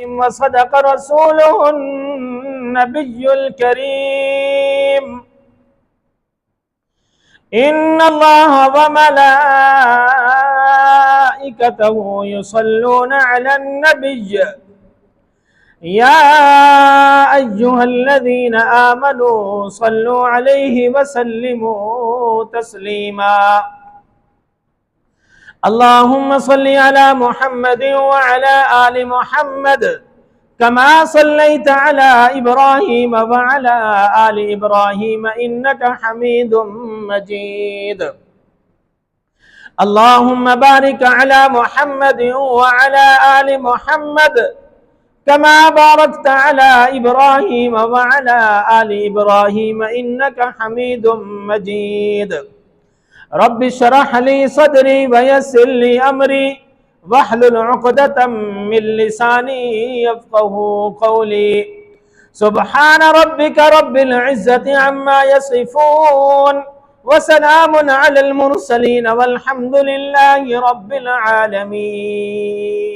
व सदक़ रसूलुहुन नबियुल करीम। इन्नल्लाह व मलाइकतहु युसल्लूना अलन नबिय्य या अय्युहल्लज़ीना आमनू सल्लू अलैहि व सल्लिमू तस्लीमा। अल्लाहुम्मा सल्लि अला मुहम्मद व अला आलि मुहम्मद कमा सल्लैता अला इब्राहीम व अला आलि इब्राहीम इन्नका हमीदुम मजीद। अल्लाहुम्मा बारिक अला मुहम्मद व अला आलि मुहम्मद कमा बारकता अला इब्राहीम व अला आलि इब्राहीम इन्नका हमीदुम मजीद। रब्बि शरह ली सदरी व यस्सिर ली अमरी वहलुल उक़दतम मिन लिसानी यफ़क़हू क़ौली। सुब्हान रब्बिका रब्बिल इज़्ज़ति अम्मा यसिफ़ून व सलामुन अलल मुरसलीन वल्हम्दुलिल्लाहि रब्बिल आलमीन।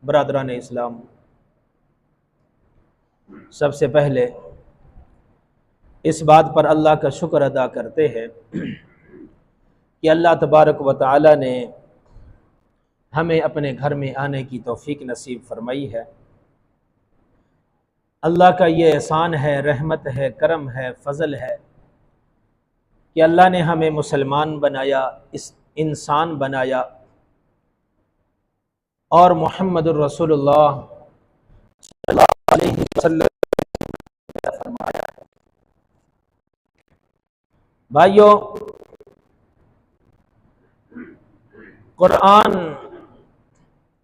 बरादरान इस्लाम, सबसे पहले इस बात पर अल्लाह का शुक्र अदा करते हैं कि अल्लाह तबारक व तआला ने हमें अपने घर में आने की तौफीक नसीब फरमाई है। अल्लाह का ये एहसान है, रहमत है, करम है, फ़ज़ल है कि अल्लाह ने हमें मुसलमान बनाया, इस इंसान बनाया और मुहम्मदुर रसूलुल्लाह सल्लल्लाहु अलैहि वसल्लम फरमाया। भाइयों, कुरान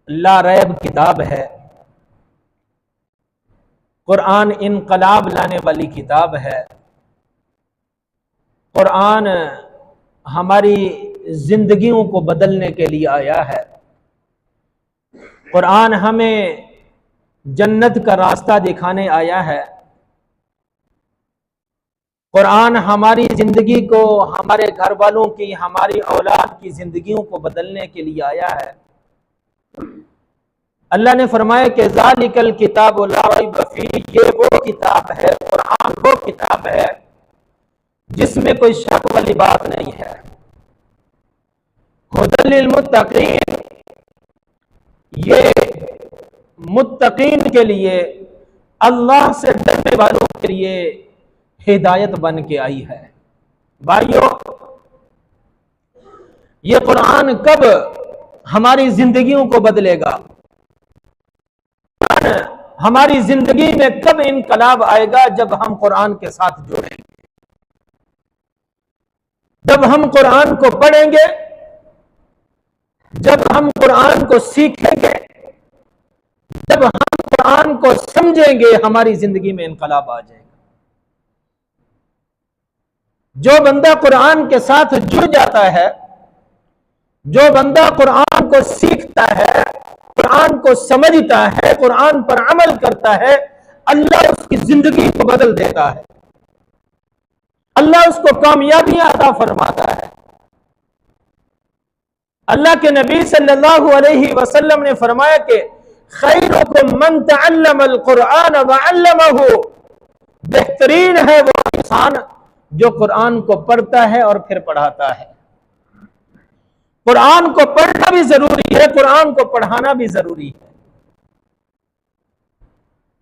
ला रैब किताब है। कुरान इनकलाब लाने वाली किताब है। कुरान हमारी जिंदगियों को बदलने के लिए आया है। कुरान हमें जन्नत का रास्ता दिखाने आया है। कुरान हमारी ज़िंदगी को, हमारे घर वालों की, हमारी औलाद की ज़िंदगियों को बदलने के लिए आया है। अल्लाह ने फरमाया कि ज़ालिकल किताबु ला रैब फीह, ये वो किताब है, कुरान वो किताब है जिसमें कोई शक वाली बात नहीं है। हुदल लिल मुत्तकीन, ये मुत्तकीन के लिए, अल्लाह से डरने वालों के लिए हिदायत बन के आई है। भाइयों, ये कुरान कब हमारी जिंदगियों को बदलेगा? हमारी जिंदगी में कब इनकलाब आएगा? जब हम कुरान के साथ जुड़ेंगे, जब हम कुरान को पढ़ेंगे, जब हम कुरान को सीखेंगे, जब हम कुरान को समझेंगे, हमारी जिंदगी में इनकलाब आ जाएगा। जो बंदा कुरान के साथ जुड़ जाता है, जो बंदा कुरान को सीखता है, कुरान को समझता है, कुरान पर अमल करता है, अल्लाह उसकी जिंदगी को बदल देता है। अल्लाह उसको कामयाबियां अता फरमाता है। अल्लाह के नबी सल्लल्लाहु अलैहि वसल्लम ने फरमाया कि खैरुकुम मन तअल्लमल कुरान व अल्लमहु, बेहतरीन है वो इंसान जो कुरान को पढ़ता है और फिर पढ़ाता है। कुरान को पढ़ना भी जरूरी है, कुरान को पढ़ाना भी जरूरी है।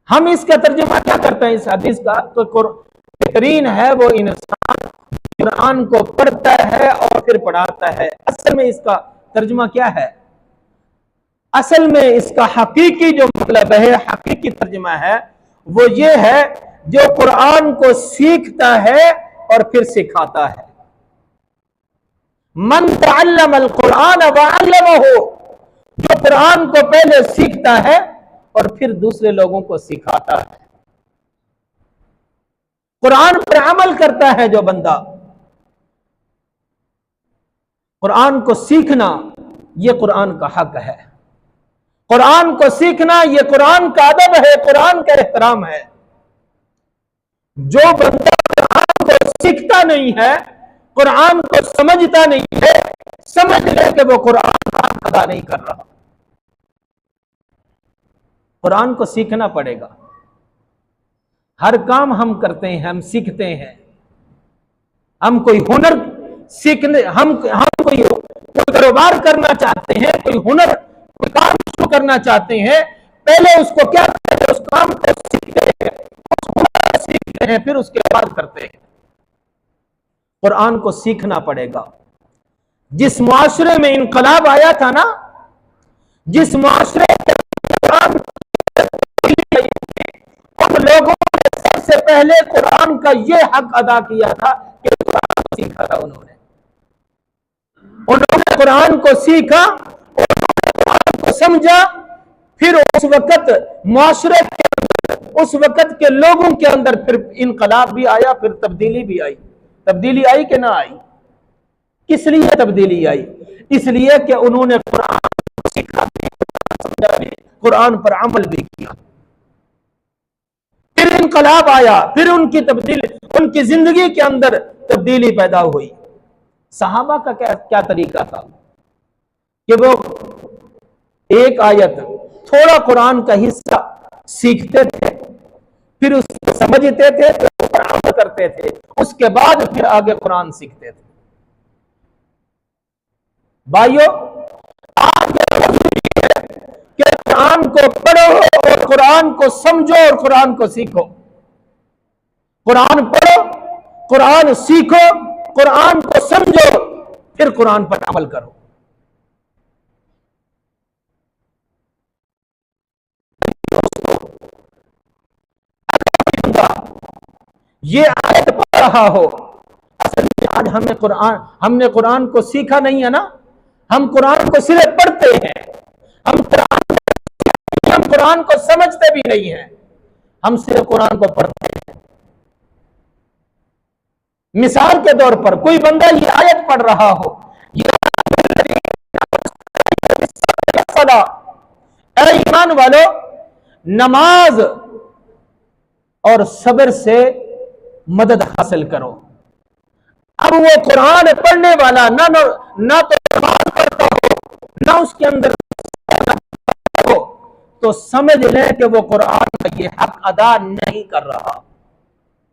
हम इसका तर्जुमा क्या करते हैं इस हदीस का? तो बेहतरीन है वो इंसान कुरान को पढ़ता है और फिर पढ़ाता है। असल में इसका तर्जुमा क्या है? असल में इसका हकीकी जो मतलब है, हकीकी तर्जुमा है, वो ये है जो कुरान को सीखता है और फिर सिखाता है। मन तअल्लमल कुरान व अल्लमहु, जो कुरान को पहले सीखता है और फिर दूसरे लोगों को सिखाता है। कुरान पर अमल करता है जो बंदा। कुरान को सीखना ये कुरान का हक है। कुरान को सीखना ये कुरान का अदब है, कुरान का एहतराम है। जो बंदा कुरान को सीखता नहीं है, कुरान को समझता नहीं है, समझ ले कि वो कुरान का हक अदा नहीं कर रहा। कुरान को सीखना पड़ेगा। हर काम हम करते हैं, हम सीखते हैं। हम कोई हुनर सीखने, हम कोई कारोबार करना चाहते हैं, कोई हुनर, कोई काम शुरू करना चाहते हैं, पहले उसको क्या करते हैं, उस काम को सीखते हैं, उस हुनर को सीखते हैं, फिर उसके बाद करते हैं। कुरान को सीखना पड़ेगा। जिस मुआशरे में इनकलाब आया था ना, जिस मुआशरे के कुरान, उन लोगों ने सबसे पहले कुरान का यह हक अदा किया था कि कुरान को सीखा था। उन्होंने कुरान को सीखा, उन्होंने कुरान को समझा, फिर उस वक्त मुआशरे के अंदर, उस वक्त के लोगों के अंदर फिर इनकलाब भी आया, फिर तब्दीली भी आई। तब्दीली आई कि ना आई? किस लिए तब्दीली आई? इसलिए कि उन्होंने कुरान को सीखा भी, समझा भी, कुरान पर अमल भी किया। फिर इनकलाब आया, फिर उनकी तब्दीली, उनकी जिंदगी के अंदर तब्दीली पैदा हुई। सहाबा का क्या तरीका था कि वो एक आयत, थोड़ा कुरान का हिस्सा सीखते थे, फिर उसको समझते थे, फिर उस पर अमल करते थे, उसके बाद फिर आगे कुरान सीखते थे। भाइयों, आज कि कुरान को पढ़ो और कुरान को समझो और कुरान को सीखो। कुरान पढ़ो, कुरान सीखो, कुरान को समझो, फिर कुरान पर अमल करो। ये आयत पढ़ रहा हो, असल में आज हमने कुरान को सीखा नहीं है ना, हम कुरान को सिर्फ पढ़ते हैं, हम कुरान को समझते भी नहीं हैं, हम सिर्फ कुरान को पढ़ते हैं। मिसाल के तौर पर कोई बंदा ये आयत पढ़ रहा हो, ऐ ईमान वालो, नमाज और सब्र से मदद हासिल करो। अब वो कुरान पढ़ने वाला ना तो नमाज पढ़ता हो, ना उसके अंदर हो, तो समझ लें कि वो कुरान का ये हक अदा नहीं कर रहा।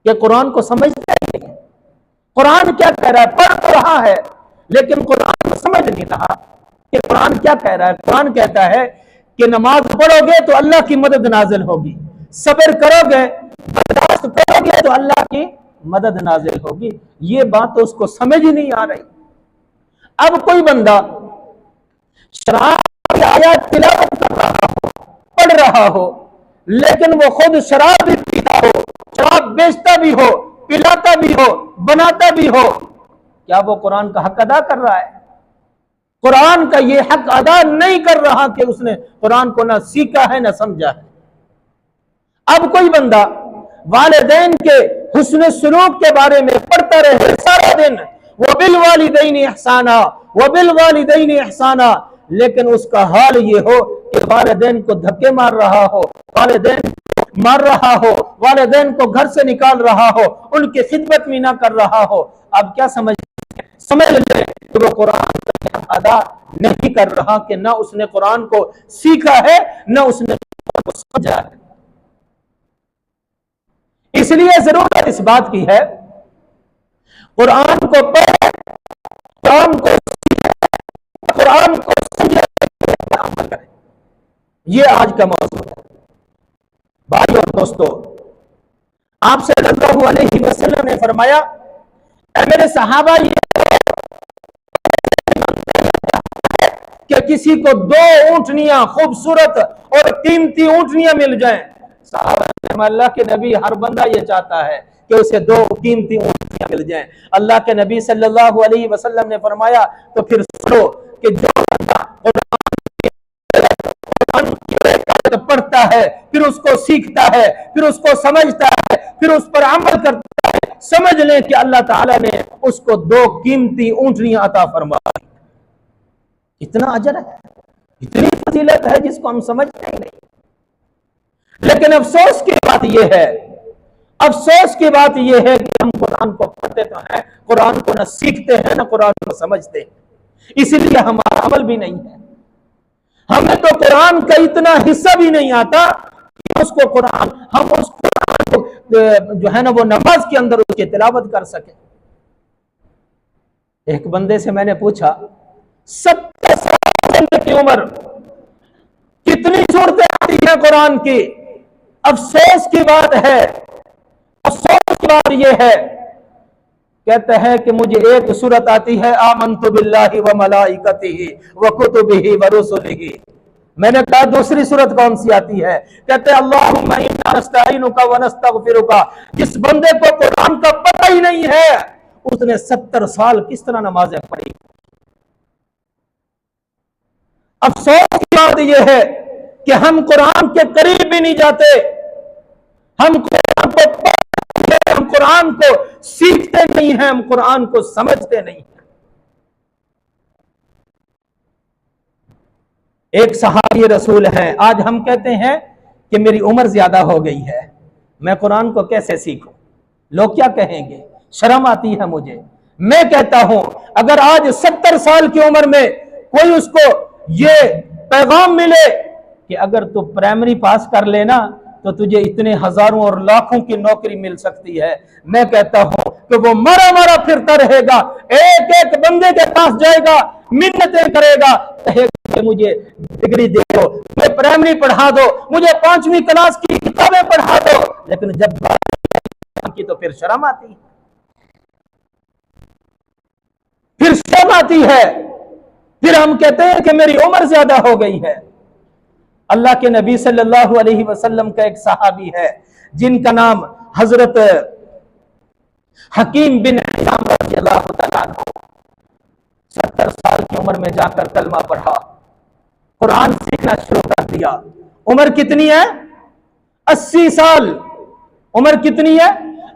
ये कुरान को समझता नहीं। कुरान क्या कह रहा है? पढ़ तो रहा है, लेकिन कुरान को समझ नहीं रहा कि कुरान क्या कह रहा है। कुरान कहता है कि नमाज पढ़ोगे तो अल्लाह की मदद नाजिल होगी, सब्र करोगे, बर्दाश्त करोगे तो अल्लाह की मदद नाजिल होगी। ये बात तो उसको समझ ही नहीं आ रही। अब कोई बंदा शराब की आयत तिलावत कर रहा हो, पढ़ रहा हो, लेकिन वो खुद शराब भी पीता हो, शराब बेचता भी हो, पिलाता भी हो, बनाता भी हो, क्या वो कुरान का हक अदा कर रहा है? कुरान का ये हक अदा नहीं कर रहा कि उसने कुरान को ना सीखा है ना समझा है। अब कोई बंदा वालिदैन के हुस्न सुलूक के बारे में पढ़ता रहे सारा दिन, वो बिल वालिदैन इहसाना, वो बिल वालिदैन इहसाना, लेकिन उसका हाल ये हो कि वालिदैन को धक्के मार रहा हो, वालिदैन मार रहा हो, वालिदैन को घर से निकाल रहा हो, उनकी खिदमत भी ना कर रहा हो। अब क्या समझ ले कि वो कुरान का अदा नहीं कर रहा, कि ना उसने कुरान को सीखा है ना उसने कुरान को समझा है। इसलिए जरूरत इस बात की है, कुरान को पढ़े, कुरान को सीखे, कुरान को समझे, अमल करें। ये आज का मौजूद है। भाई और दोस्तों, आप सल्लल्लाहु अलैहि वसल्लम ने फरमाया, मेरे सहाबा, ये कि किसी को 2 ऊंटनियां, खूबसूरत और कीमती ऊंटनियां मिल जाएं। सहाबा ने, अल्लाह के नबी, हर बंदा ये चाहता है कि उसे 2 कीमती ऊंटनियां मिल जाएं। अल्लाह के नबी सल्लल्लाहु अलैहि वसल्लम ने फरमाया, तो फिर सुनो कि जो बंदा कुरान की आयत पढ़ता है, फिर उसको सीखता है, फिर उसको समझता है, फिर उस पर अमल करता है, समझ लें कि अल्लाह ताला ने उसको 2 कीमती ऊंटनियां अता फरमाई। इतना अजर है, इतनी फजीलत है जिसको हम समझते ही नहीं। लेकिन अफसोस की बात यह है, अफसोस की बात यह है कि हम कुरान को पढ़ते तो हैं, कुरान को न सीखते हैं न कुरान को समझते हैं, इसलिए हमारा अमल भी नहीं है। हमें तो कुरान का इतना हिस्सा भी नहीं आता कि उसको कुरान हम उस कुरान को जो है ना वो नमाज के अंदर उसकी तिलावत कर सके। एक बंदे से मैंने पूछा 70 साल की उम्र, कितनी सूरतें आती हैं कुरान की? अफसोस की बात है, अफसोस की बात यह है, कहते हैं कि मुझे एक सूरत आती है आमन्तु बिल्लाहि व मलाइकतिही व कुतुबिही व रुसुलिही। मैंने कहा दूसरी सूरत कौन सी आती है? कहते हैं अल्लाहुम्मा इन्ना नस्तईनुका व नस्तगफिरुका। जिस बंदे को कुरान का पता ही नहीं है उसने 70 साल किस तरह नमाजें पढ़ी। अफसोस की बात यह है कि हम कुरान के करीब भी नहीं जाते, हम कुरान को पढ़ते हैं, हम कुरान को सीखते नहीं हैं, हम कुरान को समझते नहीं हैं। एक सहाबी रसूल हैं, आज हम कहते हैं कि मेरी उम्र ज्यादा हो गई है, मैं कुरान को कैसे सीखूं, लोग क्या कहेंगे, शर्म आती है मुझे। मैं कहता हूं अगर आज 70 साल की उम्र में कोई उसको ये पैगाम मिले कि अगर तू प्राइमरी पास कर लेना तो तुझे इतने हजारों और लाखों की नौकरी मिल सकती है, मैं कहता हूं कि वो मरा मरा फिरता रहेगा, एक एक बंदे के पास जाएगा, मिन्नतें करेगा, कहेगा मुझे डिग्री दे दो, मुझे प्राइमरी पढ़ा दो, मुझे 5वीं क्लास की किताबें पढ़ा दो। लेकिन जब बात की तो फिर शर्म आती है, फिर शर्म आती है, फिर हम कहते हैं कि मेरी उम्र ज्यादा हो गई है। अल्लाह के नबी सल्लल्लाहु अलैहि वसल्लम का एक सहाबी है जिनका नाम हजरत हकीम बिन हिजाम रज़ियल्लाहु तआला अन्हु, 70 साल की उम्र में जाकर कलमा पढ़ा, कुरान सीखना शुरू कर दिया। उम्र कितनी है? 80 साल। उम्र कितनी है?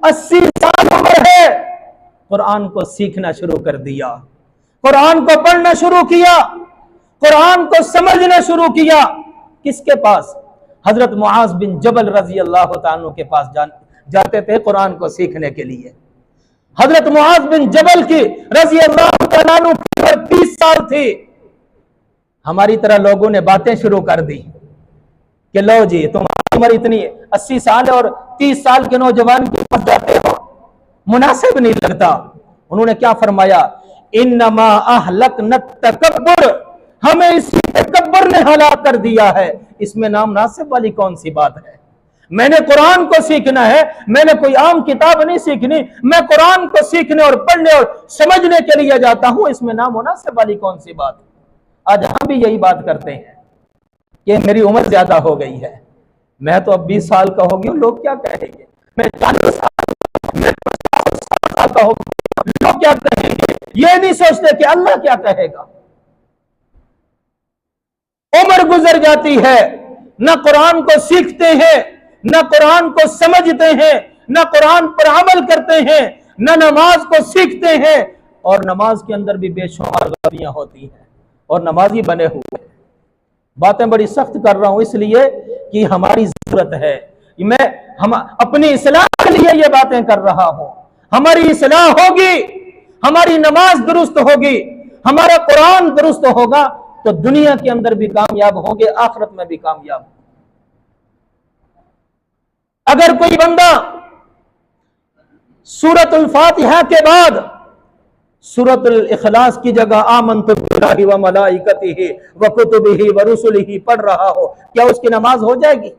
80 साल उम्र है। कुरान को सीखना शुरू कर दिया, कुरान को पढ़ना शुरू किया, कुरान को समझना शुरू किया। किसके पास? हजरत मुआज बिन जबल रजी अल्लाह ताला के पास जाते थे कुरान को सीखने के लिए। हजरत मुआज बिन जबल की रजी अल्लाह ताला की उम्र 30 साल थी। हमारी तरह लोगों ने बातें शुरू कर दी कि लो जी तुम्हारी उम्र इतनी 80 साल और 30 साल के नौजवान के पास जाते हो, मुनासिब नहीं लगता। उन्होंने क्या फरमाया? इन्नमा अहलकना तकब्बुर, हमें इसी तकब्बुर ने हलाक कर दिया है। इसमें नाम नासिब वाली कौन सी बात है? मैंने कुरान को सीखना है, मैंने कोई आम किताब नहीं सीखनी, मैं कुरान को सीखने और पढ़ने और समझने के लिए जाता हूं, इसमें नाम मुनासिब वाली कौन सी बात? आज हम भी यही बात करते हैं कि मेरी उम्र ज्यादा हो गई है, मैं तो अब 20 साल का हो गया, लोग क्या कहेंगे, मैं 40 साल, मैं 50 साल का हो गया, लोग क्या कहेंगे। ये नहीं सोचते कि अल्लाह क्या कहेगा। उम्र गुजर जाती है, न कुरान को सीखते हैं, न कुरान को समझते हैं, न कुरान पर अमल करते हैं, न नमाज को सीखते हैं, और नमाज के अंदर भी बेशुमार गलतियां होती हैं और नमाजी बने हुए। बातें बड़ी सख्त कर रहा हूं इसलिए कि हमारी जरूरत है, हम अपनी इस्लाह के लिए ये बातें कर रहा हूं। हमारी इस्लाह होगी, हमारी नमाज दुरुस्त होगी, हमारा कुरान दुरुस्त होगा तो दुनिया के अंदर भी कामयाब होंगे, आखिरत में भी कामयाब। अगर कोई बंदा सूरतुल फातिहा के बाद सूरतुल इखलास की जगह आमन्तु बिल्लाहि व मलाइकतिही व कुतुबिही व रुसुलिही पढ़ रहा हो, क्या उसकी नमाज हो जाएगी?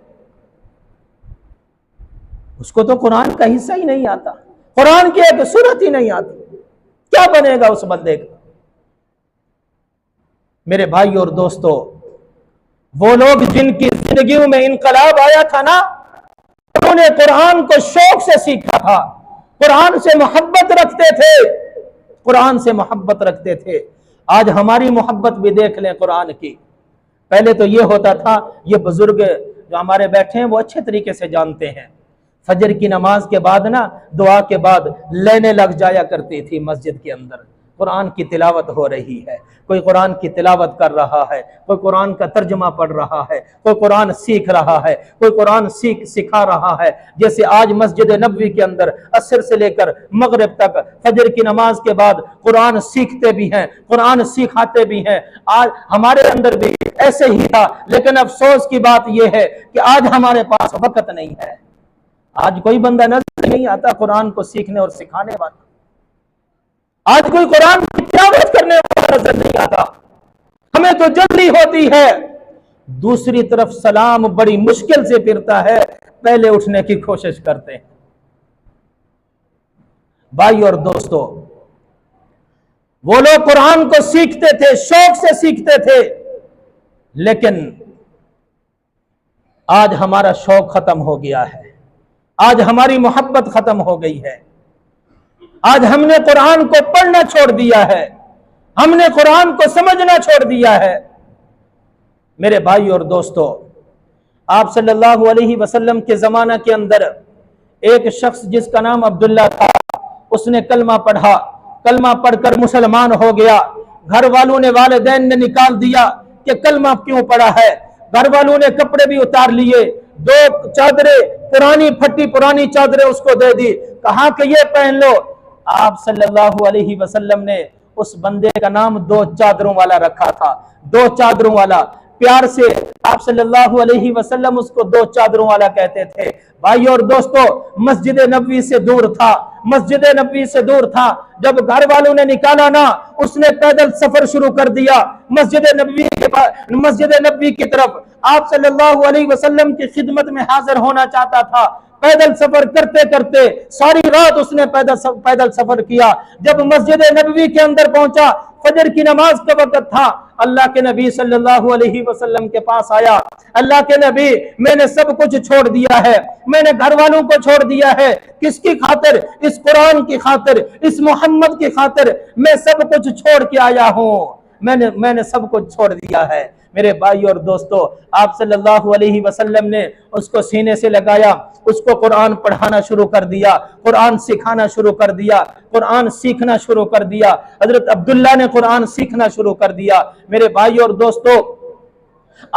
उसको तो कुरान का हिस्सा ही नहीं आता, कुरान की एक सूरत ही नहीं आती, क्या बनेगा उस बंदे का? मेरे भाई और दोस्तों, वो लोग जिनकी जिंदगियों में इनकलाब आया था ना, उन्होंने कुरान को शौक से सीखा था, कुरान से मोहब्बत रखते थे, कुरान से मोहब्बत रखते थे। आज हमारी मोहब्बत भी देख लें कुरान की। पहले तो ये होता था, ये बुजुर्ग जो हमारे बैठे हैं वो अच्छे तरीके से जानते हैं, फजर की नमाज के बाद ना, दुआ के बाद लेने लग जाया करती थी मस्जिद के अंदर, कुरान की तिलावत हो रही है, कोई कुरान की तिलावत कर रहा है, कोई कुरान का तर्जमा पढ़ रहा है, कोई कुरान सीख रहा है, कोई कुरान सिखा रहा है। जैसे आज मस्जिद नबवी के अंदर असर से लेकर मगरिब तक फजर की नमाज के बाद कुरान सीखते भी हैं, कुरान सिखाते भी हैं। आज हमारे अंदर भी ऐसे ही था, लेकिन अफसोस की बात यह है कि आज हमारे पास वक्त नहीं है। आज कोई बंदा नजर नहीं आता कुरान को सीखने और सिखाने वाला। आज कोई कुरान की तिलावत करने वाला नजर नहीं आता। हमें तो जल्दी होती है। दूसरी तरफ सलाम बड़ी मुश्किल से फिरता है, पहले उठने की कोशिश करते हैं। भाई और दोस्तों, वो लोग कुरान को सीखते थे, शौक से सीखते थे, लेकिन आज हमारा शौक खत्म हो गया है, आज हमारी मोहब्बत खत्म हो गई है। आज हमने कुरान को पढ़ना छोड़ दिया है, हमने कुरान को समझना छोड़ दिया है। मेरे भाई और दोस्तों, आप सल्लल्लाहु अलैहि वसल्लम के जमाना के अंदर एक शख्स जिसका नाम अब्दुल्ला था, उसने कलमा पढ़ा, कलमा पढ़कर मुसलमान हो गया। घर वालों ने, वालिदैन ने निकाल दिया कि कलमा क्यों पढ़ा है। घर वालों ने कपड़े भी उतार लिए, 2 चादरें, पुरानी फटी पुरानी चादरें उसको दे दी, कहा कि ये पहन लो। आप सल्लल्लाहु अलैहि वसल्लम ने उस बंदे का नाम 2 चादरों वाला रखा था, 2 चादरों वाला। प्यार से आप सल्लल्लाहु अलैहि वसल्लम उसको 2 चादरों वाला कहते थे। भाई और दोस्तों, मस्जिद नबवी से दूर था, मस्जिद नबवी से दूर था। जब घर वालों ने निकाला ना, उसने पैदल सफर शुरू कर दिया मस्जिद नबवी की तरफ। आप सल्लल्लाहु अलैहि वसल्लम की खिदमत में हाजिर होना चाहता था। पैदल सफर करते करते सारी रात उसने पैदल सफर किया। जब मस्जिद नबवी के अंदर पहुंचा, फजर की नमाज का वक्त था, अल्लाह के नबी सल्लल्लाहु अलैहि वसल्लम के पास आया। अल्लाह के नबी, मैंने सब कुछ छोड़ दिया है, मैंने घर वालों को छोड़ दिया है। किसकी खातिर? इस कुरान की खातिर, इस मोहम्मद की खातिर मैं सब कुछ छोड़ के आया हूं। मैंने सब कुछ छोड़ दिया है। मेरे भाई और दोस्तों, आप सल्लल्लाहु अलैहि वसल्लम ने उसको सीने से लगाया, उसको कुरान पढ़ाना शुरू कर दिया, कुरान सिखाना शुरू कर दिया, कुरान सीखना शुरू कर दिया। हजरत अब्दुल्ला ने कुरान सीखना शुरू कर दिया। मेरे भाई और दोस्तों,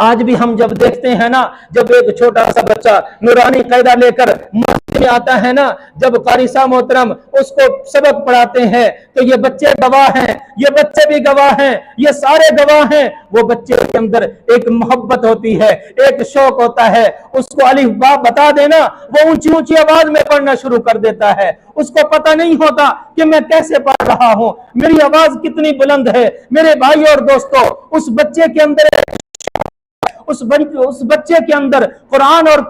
आज भी हम जब देखते हैं ना, जब एक छोटा सा बच्चा नूरानी कायदा लेकर मस्जिद में आता है ना, जब कारी साहब मोहतरम उसको सबक पढ़ाते हैं, तो ये बच्चे गवाह हैं, ये बच्चे भी गवाह हैं, ये सारे गवाह हैं। वो बच्चे के अंदर एक मोहब्बत होती है, एक शौक होता है। उसको अलिफ बा बता देना, वो ऊंची ऊंची आवाज में पढ़ना शुरू कर देता है। उसको पता नहीं होता कि मैं कैसे पढ़ रहा हूं, मेरी आवाज कितनी बुलंद है। मेरे भाई और दोस्तों, उस बच्चे के अंदर, उस बच्चे के अंदर कुरान और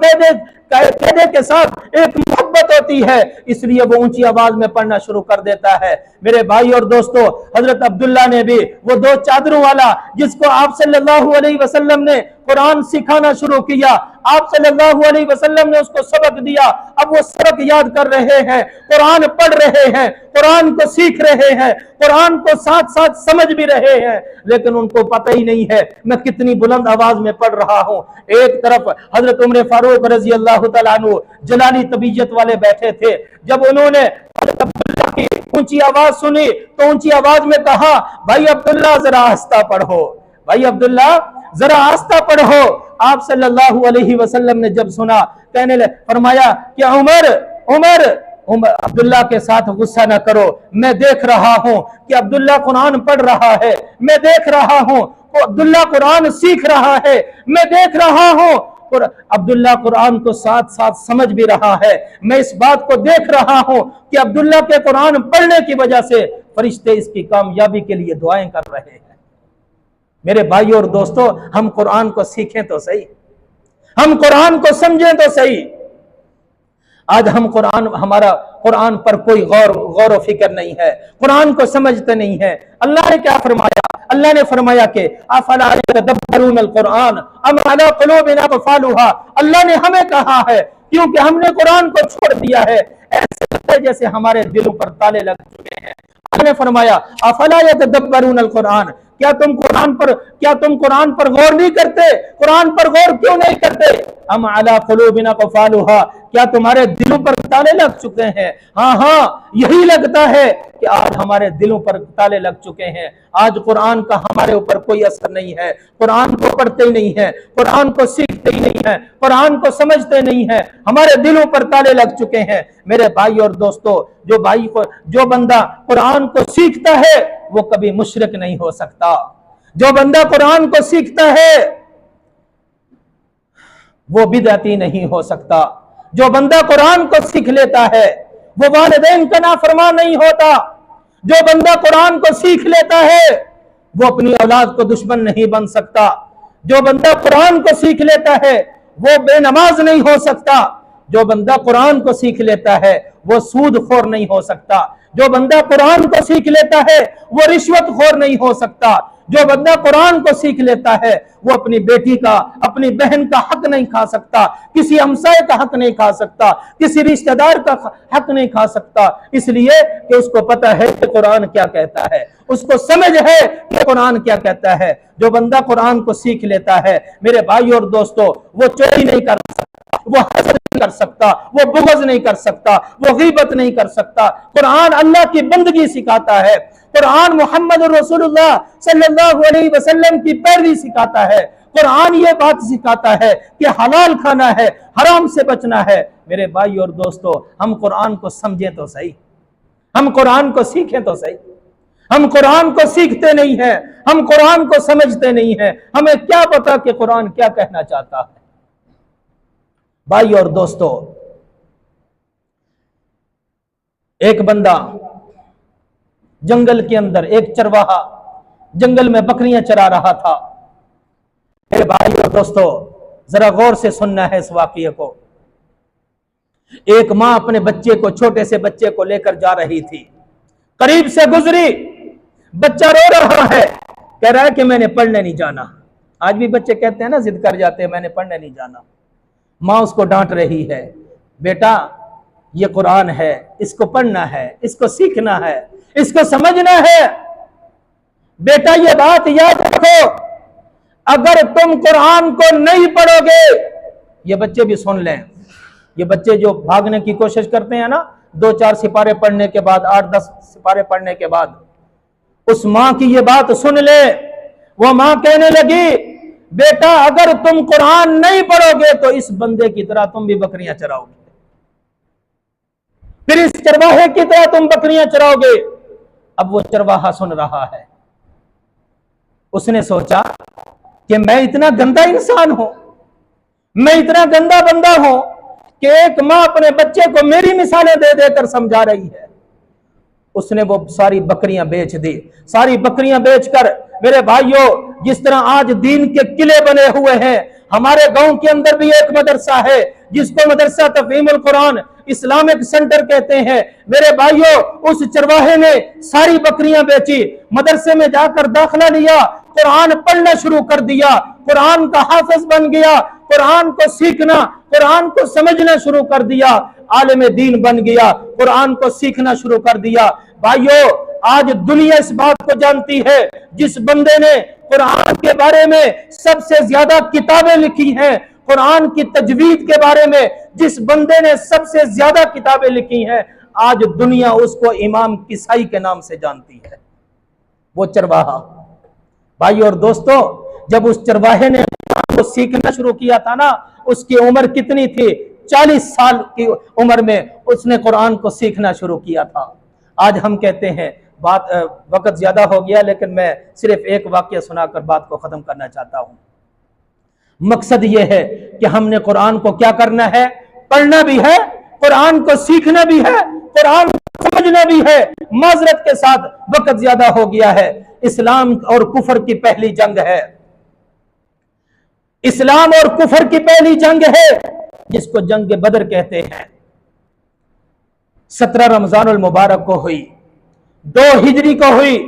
कायदे के साथ एक मोहब्बत होती है, इसलिए वो ऊंची आवाज में पढ़ना शुरू कर देता है। मेरे भाई और दोस्तों, हजरत अब्दुल्ला ने भी वो 2 चादरों वाला जिसको आप सल्लल्लाहु अलैहि वसल्लम ने कुरान सिखाना शुरू किया, आप सल्लल्लाहु अलैहि वसल्लम ने उसको सबक दिया। अब वो सबक याद कर रहे हैं, कुरान पढ़ रहे हैं, कुरान को सीख रहे हैं, कुरान को साथ साथ समझ भी रहे हैं, लेकिन उनको पता ही नहीं है मैं कितनी बुलंद आवाज में पढ़ रहा हूं। एक तरफ हजरत उमर फारूक रजी अल्लाह तआला अन्हु जलाली तबीयत वाले बैठे थे। जब उन्होंने हजरत अब्दुल्ला की ऊंची आवाज सुनी तो ऊंची आवाज में कहा, भाई अब्दुल्ला जरा आस्ता पढ़ो, भाई अब्दुल्ला जरा आस्ता पढ़ो। आप सल्लल्लाहु अलैहि वसल्लम ने जब सुना, कहने लगे, फरमाया कि उमर अब्दुल्ला के साथ गुस्सा न करो, मैं देख रहा हूं कि अब्दुल्ला कुरान पढ़ रहा है, मैं देख रहा हूं अब्दुल्ला कुरान सीख रहा है, मैं देख रहा हूं और अब्दुल्ला कुरान को साथ साथ समझ भी रहा है। मैं इस बात को देख रहा हूं कि अब्दुल्ला के कुरान पढ़ने की वजह से फरिश्ते इसकी कामयाबी के लिए दुआएं कर रहे हैं। मेरे भाई और दोस्तों, हम कुरान को सीखें तो सही, हम कुरान को समझें तो सही। आज हम हमारा कुरान पर कोई गौर फिक्र नहीं है, कुरान को समझते नहीं है। अल्लाह ने क्या फरमाया? अल्लाह ने फरमाया कि अफला यतदब्बरूनल कुरान अम अला कुलूबिन अक़फ़ालुहा। अल्लाह ने हमें कहा है, क्योंकि हमने कुरान को छोड़ दिया है, ऐसे लगता है जैसे हमारे दिलों पर ताले लग चुके हैं। ने फरमाया अफला यतदब्बरूनल कुरान, क्या तुम कुरान पर गौर नहीं करते? कुरान पर गौर क्यों नहीं करते? हम अला कुलूबिना क़फ़ालुहा, क्या तुम्हारे दिलों पर ताले लग चुके हैं? हाँ हाँ, यही लगता है कि आज हमारे दिलों पर ताले लग चुके हैं। आज कुरान का हमारे ऊपर कोई असर नहीं है, कुरान को पढ़ते ही नहीं है, कुरान को सीखते ही नहीं है, कुरान को समझते नहीं है, हमारे दिलों पर ताले लग चुके हैं। मेरे भाई और दोस्तों, जो बंदा कुरान को सीखता है वो कभी मुशरिक नहीं हो सकता। जो बंदा कुरान को सीखता है वो बिदअती नहीं हो सकता। जो बंदा कुरान को सीख लेता है वो वालिदैन का नाफरमान नहीं होता। जो बंदा कुरान को सीख लेता है वो अपनी औलाद को दुश्मन नहीं बन सकता। जो बंदा कुरान को सीख लेता है वो बेनमाज नहीं हो सकता। जो बंदा कुरान को सीख लेता है वो सूदखोर नहीं हो सकता। जो बंदा कुरान को सीख लेता है वो रिश्वतखोर नहीं हो सकता। जो बंदा कुरान को सीख लेता है वो अपनी बेटी का, अपनी बहन का हक नहीं खा सकता, किसी हमसाये का हक नहीं खा सकता, किसी रिश्तेदार का हक नहीं खा सकता, इसलिए कि उसको पता है कि कुरान क्या कहता है, उसको समझ है कि कुरान क्या कहता है। जो बंदा कुरान को सीख लेता है, मेरे भाई और दोस्तों, वो चोरी नहीं कर सकता, वो हसद नहीं कर सकता, वो बुग़्ज़ नहीं कर सकता, वो गीबत नहीं कर सकता। कुरान अल्लाह की बंदगी सिखाता है। कुरान मोहम्मद रसूलुल्लाह सल्लल्लाहु अलैहि वसल्लम की पैरवी सिखाता है। कुरान ये बात सिखाता है कि हलाल खाना है, हराम से बचना है। मेरे भाई और दोस्तों, हम कुरान को समझें तो सही, हम कुरान को सीखें तो सही। हम कुरान को सीखते नहीं हैं, हम कुरान को समझते नहीं हैं, हमें क्या पता कि कुरान क्या कहना चाहता है। भाई और दोस्तों, एक बंदा जंगल के अंदर, एक चरवाहा जंगल में बकरियां चरा रहा था। मेरे भाई और दोस्तों, जरा गौर से सुनना है इस वाकये को। एक मां अपने बच्चे को, छोटे से बच्चे को लेकर जा रही थी, करीब से गुजरी, बच्चा रो रहा है, कह रहा है कि मैंने पढ़ने नहीं जाना। आज भी बच्चे कहते हैं ना, जिद कर जाते हैं, मैंने पढ़ने नहीं जाना। मां उसको डांट रही है, बेटा ये कुरान है, इसको पढ़ना है, इसको सीखना है, इसको समझना है। बेटा ये बात याद रखो, अगर तुम कुरान को नहीं पढ़ोगे, ये बच्चे भी सुन लें, ये बच्चे जो भागने की कोशिश करते हैं ना, 2-4 सिपारे पढ़ने के बाद, 8-10 सिपारे पढ़ने के बाद, उस मां की ये बात सुन ले। वो मां कहने लगी, बेटा अगर तुम कुरान नहीं पढ़ोगे तो इस बंदे की तरह तुम भी बकरियां चराओगे, फिर इस चरवाहे की तरह तुम बकरियां चराओगे। अब वो चरवाहा सुन रहा है, उसने सोचा कि मैं इतना गंदा इंसान हूं, मैं इतना गंदा बंदा हूं कि एक मां अपने बच्चे को मेरी मिसालें दे देकर समझा रही है। उसने वो सारी बकरियां बेच दी। सारी बकरियां बेचकर, मेरे भाइयों, जिस तरह आज दीन के किले बने हुए हैं, हमारे गांव के अंदर भी एक मदरसा है जिसको मदरसा तफहीमुल कुरान इस्लामिक सेंटर कहते हैं। मेरे भाइयों, उस चरवाहे ने सारी बकरियां बेची, मदरसे में जाकर दाखिला लिया, कुरान पढ़ना शुरू कर दिया, कुरान का हाफिज बन गया, कुरान को सीखना, कुरान को समझना शुरू कर दिया, आलिम दीन बन गया, कुरान को सीखना शुरू कर दिया। भाइयों, आज दुनिया इस बात को जानती है, जिस बंदे ने कुरान के बारे में सबसे ज्यादा किताबें लिखी हैं, कुरान की तजवीद के बारे में जिस बंदे ने सबसे ज्यादा किताबें लिखी हैं, आज दुनिया उसको इमाम किसाई के नाम से जानती है, वो चरवाहा। भाई और दोस्तों, जब उस चरवाहे ने कुरान को सीखना शुरू किया था ना, उसकी उम्र कितनी थी? 40 साल की उम्र में उसने कुरान को सीखना शुरू किया था। आज हम कहते हैं, वक्त ज्यादा हो गया, लेकिन मैं सिर्फ एक वाक्य सुनाकर बात को खत्म करना चाहता हूं। मकसद यह है कि हमने कुरान को क्या करना है? पढ़ना भी है, कुरान को सीखना भी है, कुरान को समझना भी है। माजरत के साथ वक्त ज्यादा हो गया है। इस्लाम और कुफर की पहली जंग है, इस्लाम और कुफर की पहली जंग है, जिसको जंग बदर कहते हैं। 17 रमजानुल मुबारक को हुई, 2 हिजरी को हुई।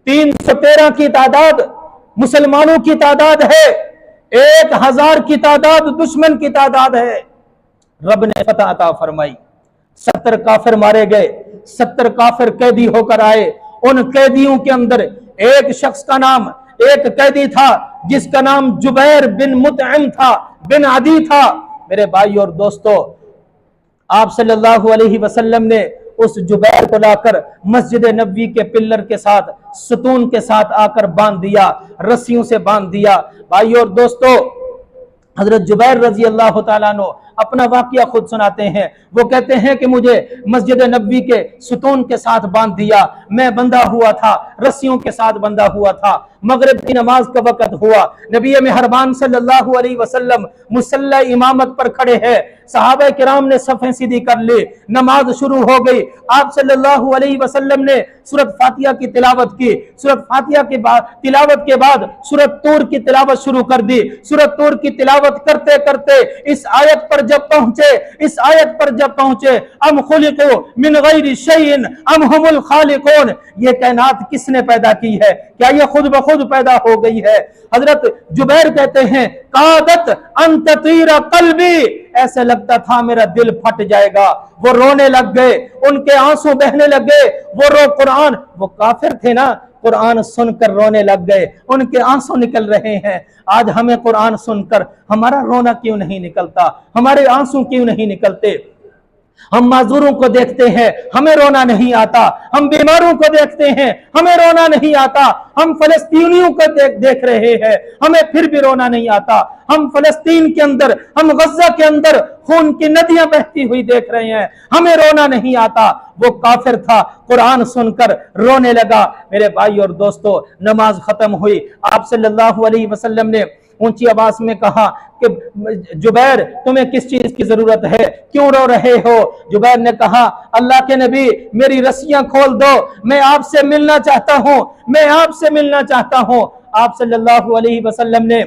313 की तादाद मुसलमानों की तादाद है, 1000 की तादाद दुश्मन की तादाद है। रब ने फतह अता फरमाई, 70 काफिर मारे गए, 70 काफिर कैदी होकर आए। उन कैदियों के अंदर एक शख्स का नाम, एक कैदी था जिसका नाम जुबैर बिन मुतइम था, बिन अदी था। मेरे भाई और दोस्तों, आप सल्लल्लाहु अलैहि वसल्लम ने उस जुबैर को लाकर मस्जिद नबवी के पिल्लर के साथ, सुतून के साथ आकर बांध दिया, रस्सियों से बांध दिया। भाई और दोस्तों, हजरत जुबैर रजी अल्लाह तआला अन्हु अपना वाकया खुद सुनाते हैं। वो कहते हैं कि मुझे मस्जिद नबवी के सुतून के साथ बांध दिया, मैं बंधा हुआ था, रस्सियों के साथ बंधा हुआ था। मगरिब की नमाज का वक्त हुआ, नबी मेहरबान सल्लल्लाहु अलैहि वसल्लम मुसल्ला इमामत पर खड़े हैं, सहाबा किराम ने सफ़ें सीधी कर ली, नमाज शुरू हो गई। आप सल्लल्लाहु अलैहि वसल्लम ने सूरत फातिहा की तिलावत की। सूरत फातिहा की तिलावत के बाद सूरत तूर की तिलावत शुरू कर दी। सूरत तूर की तिलावत करते करते इस आयत पर जब पहुंचे, अम खुलिकू मिन गैरि शैइन अम हुमुल खालिकून, ये कायनात किसने पैदा की है, क्या ये खुद ब खुद पैदा हो गई है। हजरत जुबैर कहते हैं, कादत अन ततीरा कल्बी, ऐसे लगता था मेरा दिल फट जाएगा। वो रोने लग गए, उनके आंसू बहने लगे। वो काफिर थे ना, कुरान सुनकर रोने लग गए, उनके आंसू निकल रहे हैं। आज हमें कुरान सुनकर हमारा रोना क्यों नहीं निकलता, हमारे आंसू क्यों नहीं निकलते? हम माजूरों को देखते हैं, हमें रोना नहीं आता। हम बीमारों को देखते हैं, हमें रोना नहीं आता। हम फलस्तीनियों को देख रहे हैं, हमें फिर भी रोना नहीं आता। हम फलस्तीन के अंदर, हम गजा के अंदर खून की नदियां बहती हुई देख रहे हैं, हमें रोना नहीं आता। वो काफिर था, कुरान सुनकर रोने लगा। मेरे भाई और दोस्तों, नमाज खत्म हुई, आप सल्लल्लाहु अलैहि वसल्लम ने ऊंची आवाज में कहा कि जुबैर, तुम्हें किस चीज की जरूरत है, क्यों रो रहे हो? जुबैर ने कहा, अल्लाह के नबी, मेरी रस्सियां खोल दो, मैं आपसे मिलना चाहता हूं, मैं आपसे मिलना चाहता हूं। आप सल्लल्लाहु अलैहि वसल्लम ने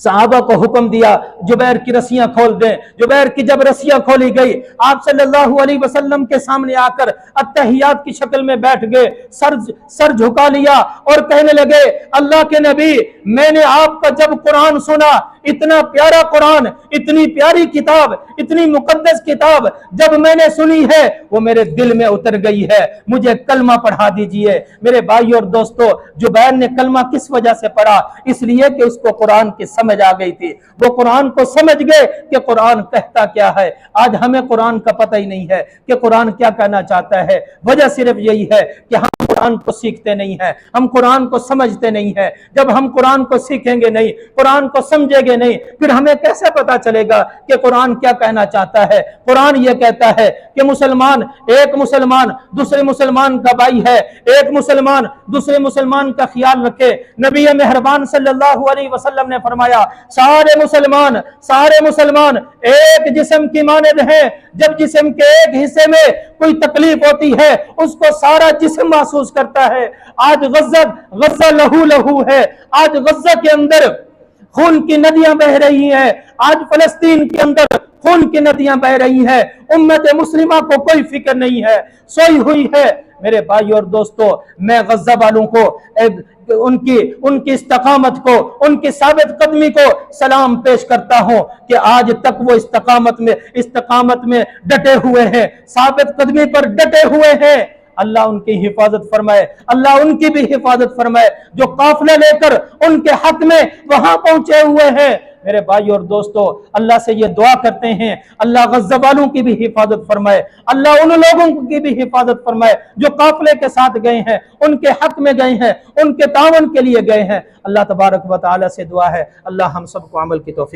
सहाबा को हुक्म दिया, जुबैर की रस्सियां खोल दें। जुबैर की जब रस्सियां खोली गई, आप सल्लल्लाहु अलैहि वसल्लम के सामने आकर अत्तहियात की शक्ल में बैठ गए, सर झुका लिया और कहने लगे, अल्लाह के नबी, मैंने आपका जब कुरान सुना, इतना प्यारा कुरान, इतनी प्यारी किताब, इतनी मुकद्दस किताब जब मैंने सुनी है, वो मेरे दिल में उतर गई है, मुझे कलमा पढ़ा दीजिए। मेरे भाई और दोस्तों, जुबैर ने कलमा किस वजह से पढ़ा? इसलिए कि उसको कुरान की समझ आ गई थी। वो कुरान को समझ गए कि कुरान कहता क्या है। आज हमें कुरान का पता ही नहीं है कि कुरान क्या कहना चाहता है। वजह सिर्फ यही है कि हम कुरान को सीखते नहीं है, हम कुरान को समझते नहीं है। जब हम कुरान को सीखेंगे नहीं, कुरान को समझेंगे नहीं, फिर हमें कैसे पता चलेगा कि कुरान क्या कहना चाहता है? कुरान ये कहता है कि मुसलमान, एक मुसलमान दूसरे मुसलमान का भाई है, एक मुसलमान दूसरे मुसलमान का ख्याल रखे। नबी मेहरबान सल्लल्लाहु अलैहि वसल्लम ने फरमाया, सारे मुसलमान एक जिस्म की मानद हैं। जब जिस्म के एक हिस्से में कोई तकलीफ होती है, उसको सारा जिस्म महसूस करता है। आज गज़ा लहू लहू है, आज गज़ा के अंदर खून की नदियां बह रही हैं, आज फलस्तीन के अंदर खून की नदियां बह रही हैं। उम्मत मुस्लिमा को कोई फिक्र नहीं है, सोई हुई है। मेरे भाई और दोस्तों, मैं गज़ा वालों को उनकी इस्तकामत को, उनकी साबित कदमी को सलाम पेश करता हूं कि आज तक वो इस्तकामत में डटे हुए हैं, साबित कदमी पर डटे हुए हैं। अल्लाह उनकी हिफाजत फरमाए, अल्लाह उनकी भी हिफाजत फरमाए जो काफिला लेकर उनके हक में वहां पहुंचे हुए हैं। मेरे भाई और दोस्तों, अल्लाह से ये दुआ करते हैं, अल्लाह गज़ा वालों की भी हिफाजत फरमाए, अल्लाह उन लोगों की भी हिफाजत फरमाए जो काफिले के साथ गए हैं, उनके हक में गए हैं, उनके तावन के लिए गए हैं। अल्लाह तबारक व तआला से दुआ है, अल्लाह हम सबको अमल की तौफीक